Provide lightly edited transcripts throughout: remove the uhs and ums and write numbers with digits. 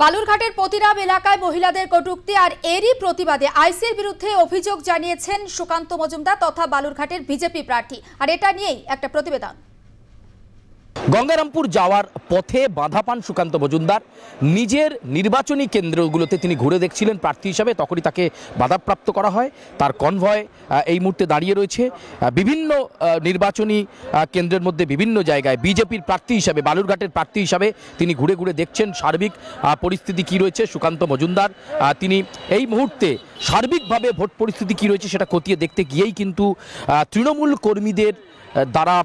বালুরঘাটের পতিরাম এলাকায় মহিলাদের কটূক্তি আর এরই প্রতিবাদে আইসির বিরুদ্ধে অভিযোগ জানিয়েছেন সুকান্ত মজুমদার তথা বালুরঘাটের বিজেপি প্রার্থী। আর এটা নিয়েই একটা প্রতিবেদন। গঙ্গারামপুর যাওয়ার পথে বাধা পান সুকান্ত মজুমদার। নিজের নির্বাচনী কেন্দ্রগুলোতে তিনি ঘুরে দেখছিলেন প্রার্থী হিসাবে, তখনই তাকে বাধাপ্রাপ্ত করা হয়। তার কনভয় এই মুহূর্তে দাঁড়িয়ে রয়েছে বিভিন্ন নির্বাচনী কেন্দ্রের মধ্যে বিভিন্ন জায়গায়। বিজেপির প্রার্থী হিসাবে, বালুরঘাটের প্রার্থী হিসাবে তিনি ঘুরে ঘুরে দেখছেন সার্বিক পরিস্থিতি কী রয়েছে। সুকান্ত মজুমদার তিনি এই মুহূর্তে সার্বিকভাবে ভোট পরিস্থিতি কী রয়েছে সেটা খতিয়ে দেখতে গিয়েই কিন্তু তৃণমূল কর্মীদের দ্বারা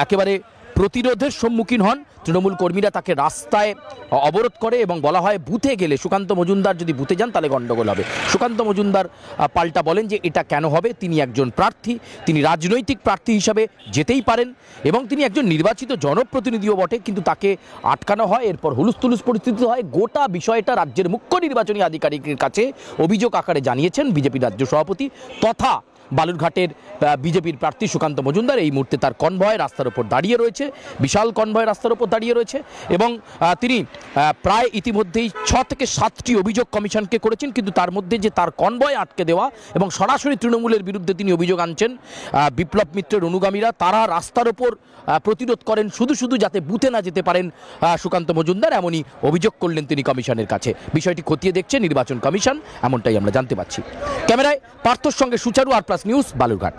একেবারে প্রতিরোধের সম্মুখীন হন। তৃণমূল কর্মীরা তাকে রাস্তায় অবরোধ করে এবং বলা হয় বুথে গেলে, সুকান্ত মজুমদার যদি বুথে যান তাহলে গণ্ডগোল হবে। সুকান্ত মজুমদার পাল্টা বলেন যে এটা কেন হবে, তিনি একজন প্রার্থী, তিনি রাজনৈতিক প্রার্থী হিসাবে যেতেই পারেন এবং তিনি একজন নির্বাচিত জনপ্রতিনিধিও বটে, কিন্তু তাকে আটকানো হয়। এরপর হুলুস্থুলুস পরিস্থিতি হয়। গোটা বিষয়টা রাজ্যের মুখ্য নির্বাচনী আধিকারিকের কাছে অভিযোগ আকারে জানিয়েছেন বিজেপির রাজ্য সভাপতি তথা বালুরঘাটের বিজেপির প্রার্থী সুকান্ত মজুমদার। এই মুহূর্তে তার কনভয় রাস্তার ওপর দাঁড়িয়ে রয়েছে, বিশাল কনভয় রাস্তার ওপর দাঁড়িয়ে রয়েছে এবং তিনি প্রায় ইতিমধ্যেই 6 থেকে 7টি অভিযোগ কমিশনকে করেছেন, কিন্তু তার মধ্যে যে তার কনভয় আটকে দেওয়া এবং সরাসরি তৃণমূলের বিরুদ্ধে তিনি অভিযোগ আনছেন। বিপ্লব মিত্রের অনুগামীরা তারা রাস্তার ওপর প্রতিরোধ করেন শুধু যাতে বুথে না যেতে পারেন সুকান্ত মজুমদার, এমনই অভিযোগ করলেন তিনি কমিশনের কাছে। বিষয়টি খতিয়ে দেখছে নির্বাচন কমিশন, এমনটাই আমরা জানতে পারছি। ক্যামেরায় পার্থর সঙ্গে সুচারু, আর প্লাস নিউজ, বালুরঘাট।